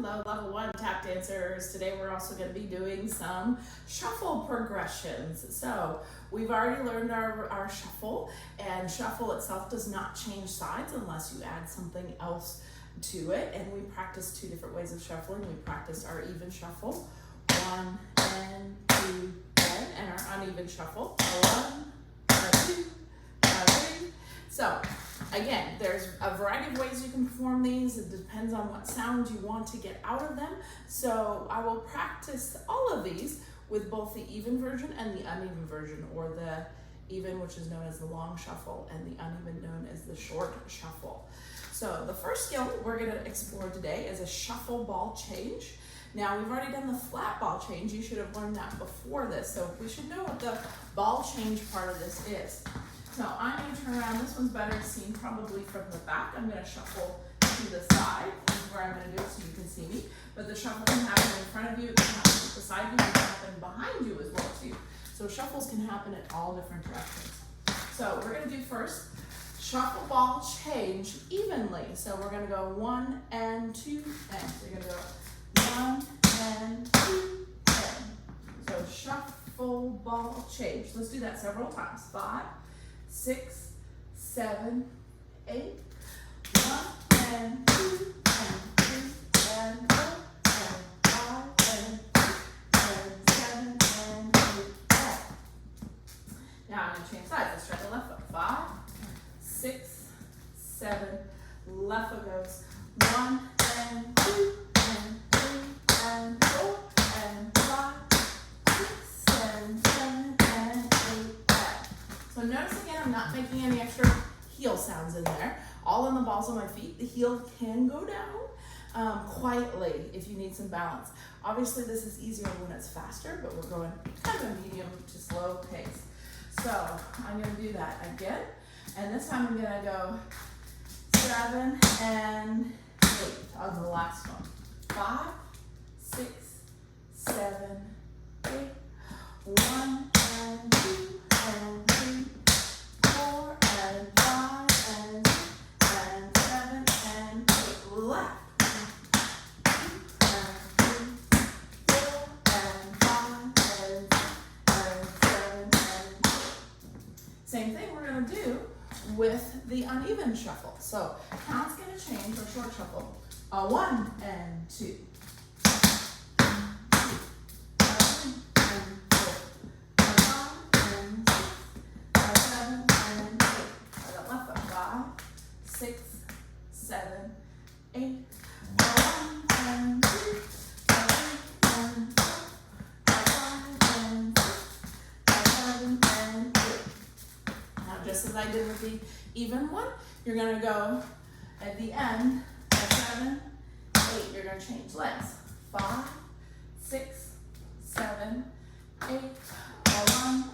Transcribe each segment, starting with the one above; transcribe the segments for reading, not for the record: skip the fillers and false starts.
Hello, level 1 tap dancers. Today we're also going to be doing some shuffle progressions. So we've already learned our shuffle, and shuffle itself does not change sides unless you add something else to it. And we practiced 2 different ways of shuffling. We practiced our even shuffle, 1 and 2, 10, and our uneven shuffle, 1, 2, 3. So again, there's a variety of ways you can perform these. It depends on what sound you want to get out of them. So I will practice all of these with both the even version and the uneven version, or the even, which is known as the long shuffle, and the uneven known as the short shuffle. So the first skill we're going to explore today is a shuffle ball change. Now, we've already done the flat ball change. You should have learned that before this, so we should know what the ball change part of this is. So I'm going to turn around. This one's better seen probably from the back. I'm going to shuffle to the side. This is where I'm going to do it so you can see me. But the shuffle can happen in front of you, it can happen beside you, it can happen behind you as well too. So shuffles can happen in all different directions. So we're going to do first shuffle ball change evenly. So we're going to go 1 and 2 and. So you're going to go 1 and 2 and. So shuffle ball change. Let's do that several times. 5, 6, 7, 8, 1 and 2 and 3 and 4 and 5 and 6 and 7 and 8 and. Now I'm going to change sides. Let's try the left foot. 5, 6, 7. Left foot goes 1 and 2 and 3 and 4 and 5, 6 and 7 and 8 and. So notice again, I'm not making any extra heel sounds in there. All on the balls of my feet. The heel can go down quietly if you need some balance. Obviously, this is easier when it's faster, but we're going kind of a medium to slow pace. So I'm going to do that again. And this time I'm going to go 7 and 8 on the last one. 5, 6, 7, 8. 1 and 2 and 3, 4 and 5 and 6 and 7 and 8. Left. 1, 2 and 3, 4 and 5 and 6 and 7 and 8. Same thing we're going to do with the uneven shuffle. So count's going to change for short shuffle. 1 and 2. 6, 7, 8, 1 and 2, 3 and 4, 5 and 6, 7 and 8. Now, just as I did with the even one, you're going to go at the end at 7, 8. You're going to change legs. 5, 6, 7, 8, 1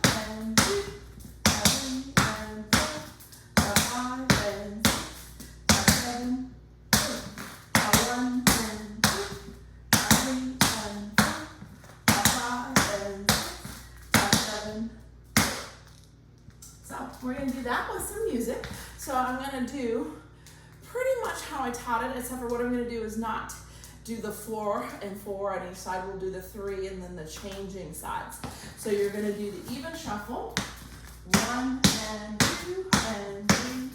and 2, 3 and 4, 5 and 6. 7, 8, 1 and 2, 3 and 4, 5 and 6, 7, 8. So we're going to do that with some music. So I'm going to do pretty much how I taught it, except for what I'm going to do is not do the 4 and 4 on each side. We'll do the 3 and then the changing sides. So you're going to do the even shuffle. 1 and 2 and 3,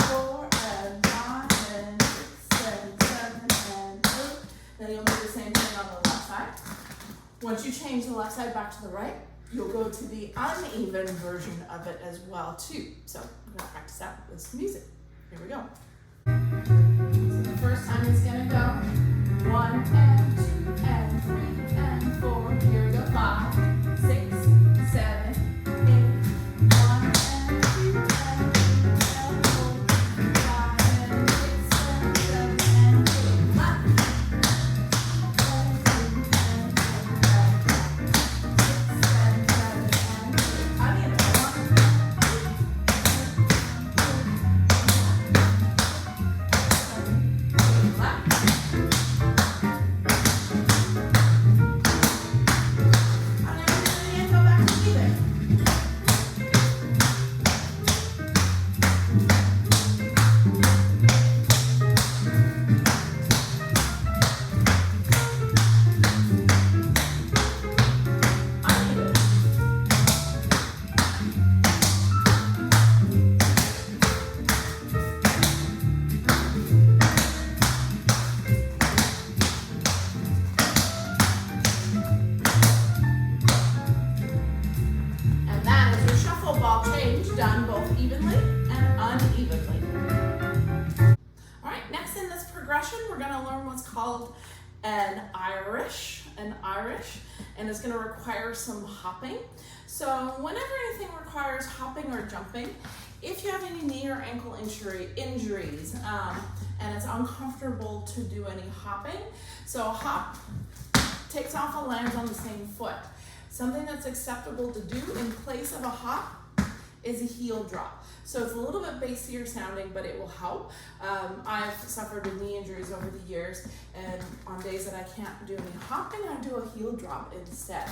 4 and 5 and 6 and 7 and 8. Then you'll do the same thing on the left side. Once you change the left side back to the right, you'll go to the uneven version of it as well too. So I'm going to practice that with some music. Here we go. So the first time it's going to go 1 and 2 and 3 and 4. Here we go. 5, 6, 7, 8. 1 and 2 and 3 and 4. 5 and 6 and 7 and 8. Left. 1, 2 and 3 and 4. 6 and 7 and 8. Uneven. 1, 2, 3, 4, 5, 6, 7, 8. Left. what's called an Irish, and it's gonna require some hopping. So whenever anything requires hopping or jumping, if you have any knee or ankle injuries, and it's uncomfortable to do any hopping, so hop, takes off and lands on the same foot. Something that's acceptable to do in place of a hop is a heel drop. So it's a little bit bassier sounding, but it will help. I've suffered with knee injuries over the years, and on days that I can't do any hopping, I do a heel drop instead.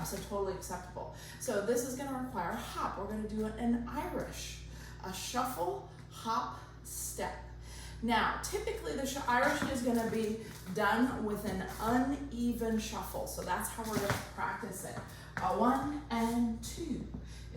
So totally acceptable. So this is gonna require a hop. We're gonna do an Irish, a shuffle, hop, step. Now, typically the Irish is gonna be done with an uneven shuffle. So that's how we're gonna practice it. A 1 and 2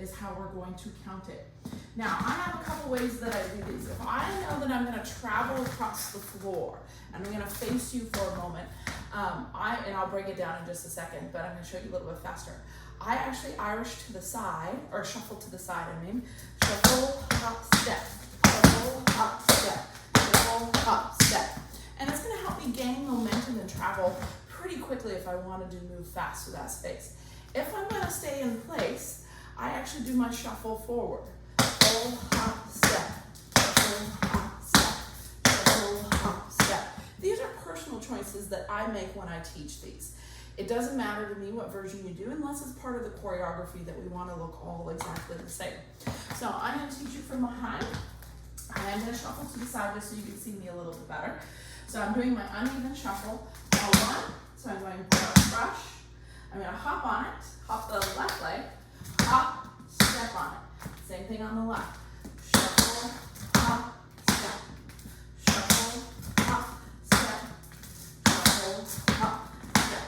is how we're going to count it. Now, I have a couple ways that I do these. If I know that I'm gonna travel across the floor, and I'm gonna face you for a moment, and I'll break it down in just a second, but I'm gonna show you a little bit faster. I actually Irish to the side, or shuffle to the side, shuffle, hop, step, shuffle, hop, step, shuffle, hop, step. And it's gonna help me gain momentum and travel pretty quickly if I wanted to move fast through that space. If I'm gonna stay in place, I actually do my shuffle forward. Shuffle, hop, step, shuffle, hop, step, shuffle, hop, step. These are personal choices that I make when I teach these. It doesn't matter to me what version you do unless it's part of the choreography that we want to look all exactly the same. So I'm going to teach you from behind. I'm going to shuffle to the side just so you can see me a little bit better. So I'm doing my uneven shuffle. One. So I'm going to brush. I'm going to hop on it, hop the left leg, hop, step on it. Same thing on the left. Shuffle, hop, step. Shuffle, hop, step. Shuffle, hop, step.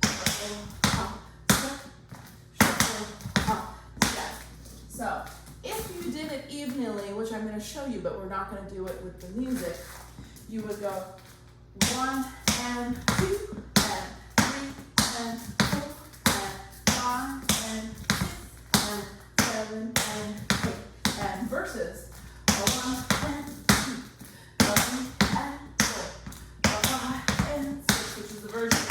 Shuffle, hop, step. Shuffle, hop, step. So if you did it evenly, which I'm going to show you, but we're not going to do it with the music, you would go 1 and 2 and 3 and 4 and 5 and 6 and 7 and 8, and versus 1 and 2, 3 and 4, 5 and 6, which is the version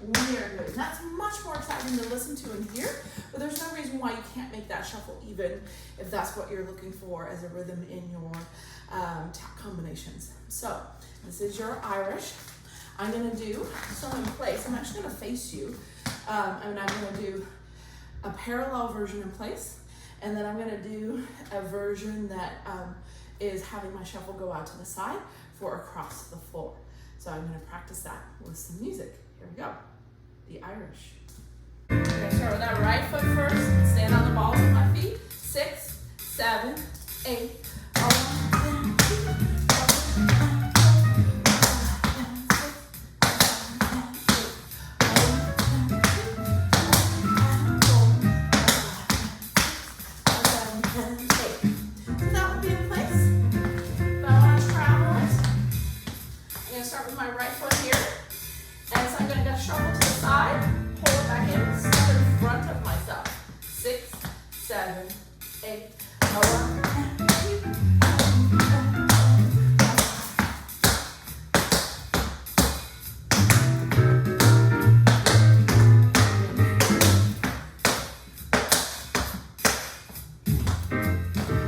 we are doing. That's much more exciting to listen to and hear, but there's no reason why you can't make that shuffle even if that's what you're looking for as a rhythm in your tap combinations. So this is your Irish. I'm going to do, so in place, I'm actually going to face you, and I'm going to do a parallel version in place, and then I'm going to do a version that is having my shuffle go out to the side for across the floor. So I'm going to practice that with some music. Here we go. The Irish. I'm going to start with that right foot first. Stand on the balls of my feet. 6, 7, 8. 1, 2, 7, 8.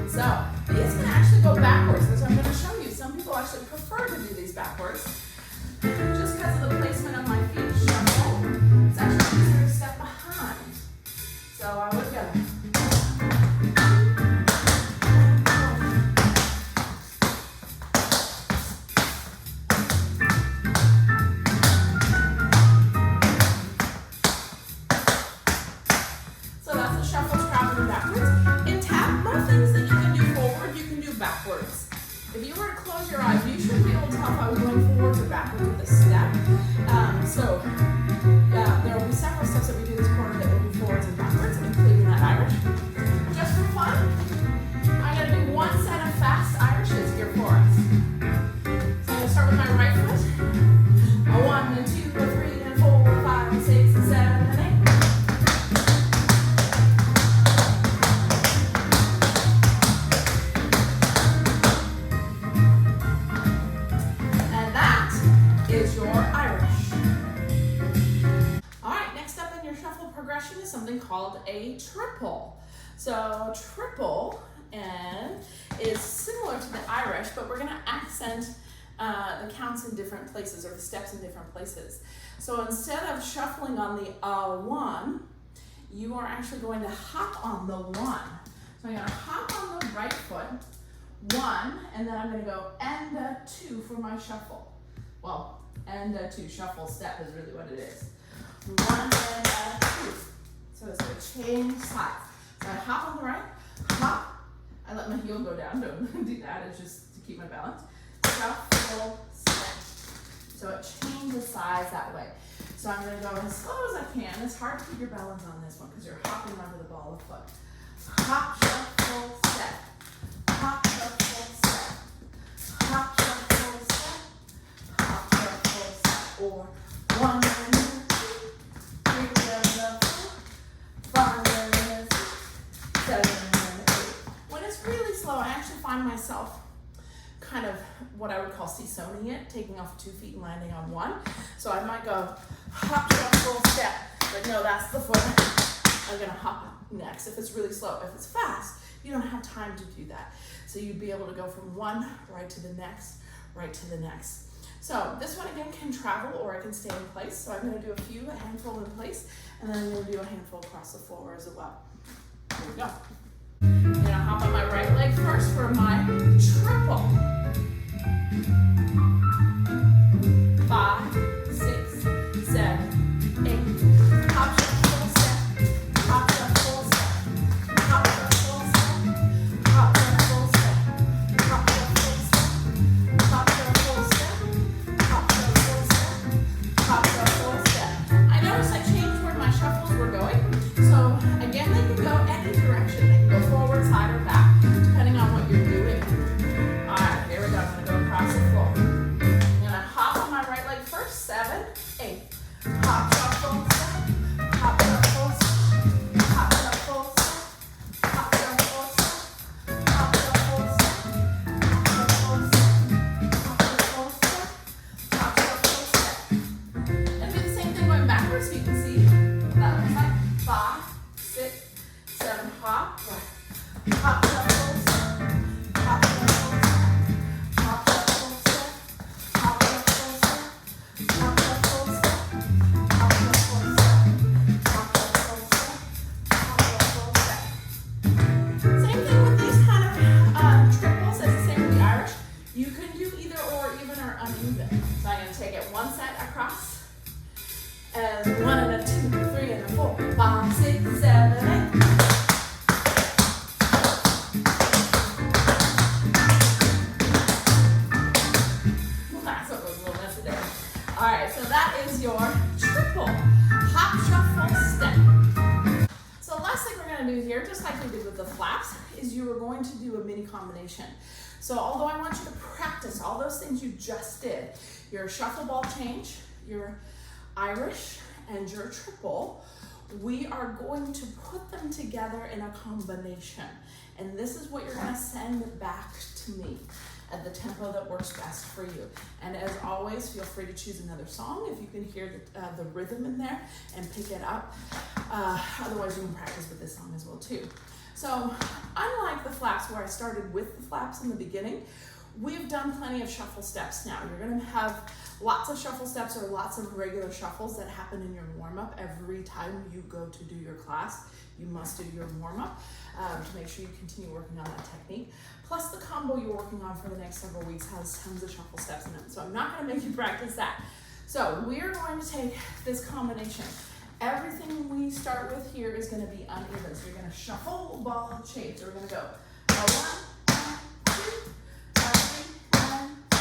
So these can actually go backwards, as I'm going to show you. Some people actually prefer to do these backwards, just because of the placement of my feet. Shuffle. It's actually easier to step behind. So I would go. So that's the shuffle traveling backwards. In tap, most things that you can do forward, you can do backwards. If you were to close your eyes, you should be able to tell if I was going forwards or backwards with a step. There will be several steps that we do this quarter that will be forwards and backwards, including that Irish. Just for fun, I'm going to do one set of fast Irishes here for us. So I'm going to start with my right foot. 1 and 2 and 3 and 4, 5 and 6 and 7 and 8. And that is your Irish. All right, next up in your shuffle progression is something called a triple. So triple and is similar to the Irish, but we're gonna accent the counts in different places, or the steps in different places. So instead of shuffling on the one, you are actually going to hop on the one. So I'm gonna hop on the right foot, one, and then I'm gonna go and a two for my shuffle. Well, and a two, shuffle step is really what it is. One and a two. So it's gonna change sides. So I hop on the right, hop. I let my heel go down, don't do that, it's just to keep my balance. Shuffle, step. So it changes sides that way. So I'm gonna go as slow as I can. It's hard to keep your balance on this one because you're hopping onto the ball of foot. Hop, shuffle, step. Hop, shuffle, step. Hop, shuffle, step. Hop, shuffle, step. Or one and a two, three and a four, five and a six, seven and a eight. When it's really slow, I actually find myself kind of what I would call seesawing it, taking off 2 feet and landing on one. So I might go hop, shuffle, step, but no, that's the foot I'm gonna hop next if it's really slow. If it's fast, you don't have time to do that. So you'd be able to go from one right to the next, right to the next. So this one again can travel or it can stay in place. So I'm gonna do a handful in place, and then I'm gonna do a handful across the floor as well. Here we go. I'm gonna hop on my right leg first for my triple. 5, 6, 7, 8. Hop, shuffle, step. Hop, shuffle, step. Hop, shuffle, step. Hop, shuffle, step. Hop, shuffle, step. Hop, shuffle, step. Hop, shuffle, step. Hop, shuffle, step. I noticed I changed where my shuffles were going. So again, they can go any direction. They can go forward, side, or back, depending on what you're doing. All right, here we go. I'm gonna go across the floor. I'm gonna hop on my right leg first. 7, 8. Hop, shuffle, step. Hop, shuffle, step. Hop, shuffle, step. Hop, shuffle, step. Hop, shuffle, step. Hop, shuffle, step. Hop, shuffle, step. Hop, shuffle, step. And do the same thing going backwards, so you can see what that looks like. 5, 6, 7. Hop, right. Hop, shuffle, step. Hop, shuffle, step. Hop, shuffle, step. Hop, shuffle, step. Hop, shuffle, step. Hop, shuffle, step. Hop, shuffle, step. Hop, shuffle, step. Same thing with these kind of triples as the same with the Irish. You can do either or, even or uneven. So I'm going to take it one set across, and 1 and a 2, 3 and a 4, 5, 6, 7, 8. That's what was a little messy there. All right, so that is your triple. Hop, shuffle, step. So the last thing we're gonna do here, just like we did with the flaps, is you are going to do a mini combination. So although I want you to practice all those things you just did, your shuffle ball change, your Irish, and your triple, we are going to put them together in a combination. And this is what you're gonna send back to me at the tempo that works best for you. And as always, feel free to choose another song if you can hear the rhythm in there and pick it up. Otherwise, you can practice with this song as well too. So unlike the flaps where I started with the flaps in the beginning, we've done plenty of shuffle steps now. You're gonna have lots of shuffle steps or lots of regular shuffles that happen in your warm-up. Every time you go to do your class, you must do your warm-up to make sure you continue working on that technique. Plus the combo you're working on for the next several weeks has tons of shuffle steps in it. So I'm not gonna make you practice that. So we're going to take this combination. Everything we start with here is gonna be uneven. So you're gonna shuffle, ball, change. So we're gonna go 1, 2, 3, and 4,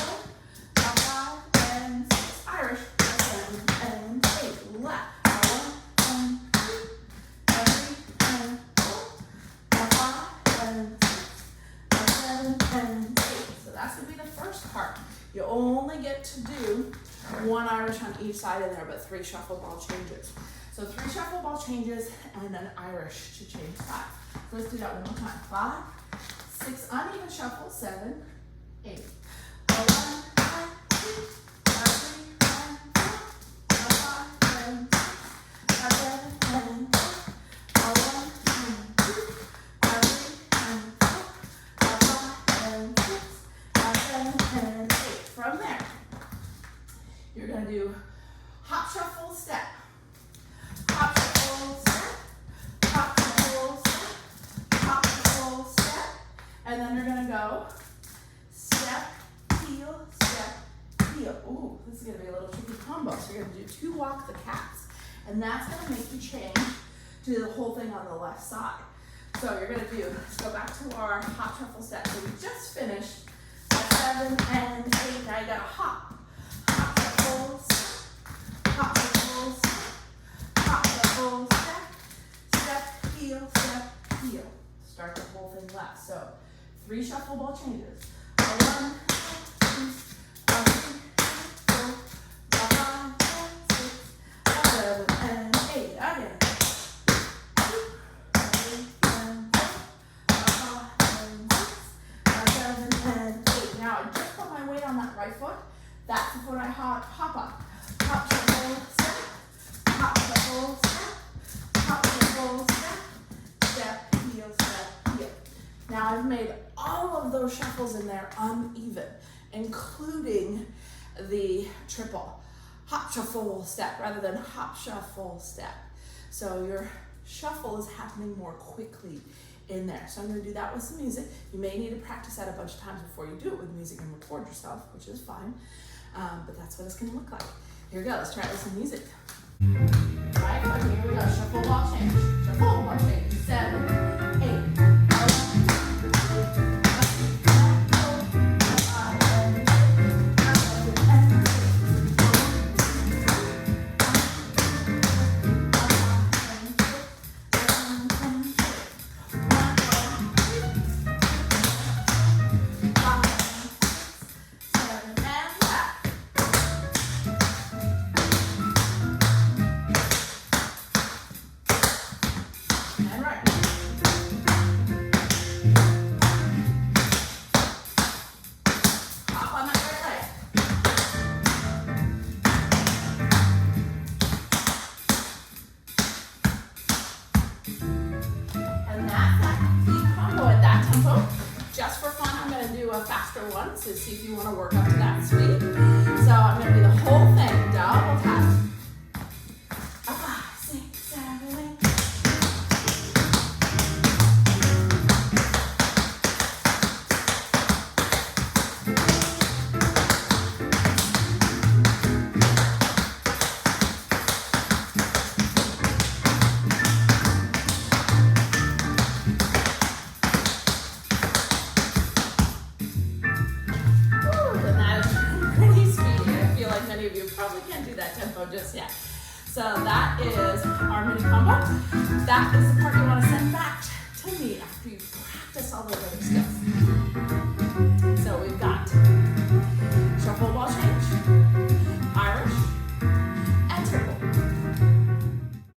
5, and 6. Irish, 7 and 8. Left. 1, 2, 3, and 4, 5, and 6, 7 and 8. So that's gonna be the first part. You only get to do 1 Irish on each side of there, but 3 shuffle ball changes. So 3 shuffle ball changes and an Irish to change sides. So let's do that one more time. 5, 6 uneven shuffle, 7, 8. 1, 2, 3, gonna do hop, shuffle, step. Hop, shuffle, step. Hop, shuffle, step. Hop, shuffle, step. And then you're gonna go step, heel, step, heel. Ooh, this is gonna be a little tricky combo. So you're gonna do 2 walk the cats. And that's gonna make you change to the whole thing on the left side. So you're gonna do, let's go back to our hop, shuffle, step. So we just finished 7 and 8. Now you gotta hop. Hop, shuffle, step. Hop, shuffle, step. Hop, shuffle, step. Step, heel, step, heel. Start the whole thing left. So 3 shuffle ball changes. 1, 2, 3, 4, 5, 6, 7, and 8. Again. 2, 3, 4, 5, 6, 7, and 8. Now I just put my weight on that right foot. That's the foot I hop up. Hop, shuffle, step. Hop, shuffle, step. Hop, shuffle, step. Step, heel, step, heel. Now I've made all of those shuffles in there uneven, including the triple. Hop, shuffle, step, rather than hop, shuffle, step. So your shuffle is happening more quickly in there. So I'm gonna do that with some music. You may need to practice that a bunch of times before you do it with music and record yourself, which is fine. But that's what it's gonna look like. Here we go, let's try it with some music. Right, okay, here we go, shuffle ball change. Shuffle ball change, 7, 8. To see if you want to work up to that speed. So I'm going to do the whole thing, double tap. 5, 6, 7, 8. Just yet. So that is our mini combo. That is the part you want to send back to me after you practice all those other skills.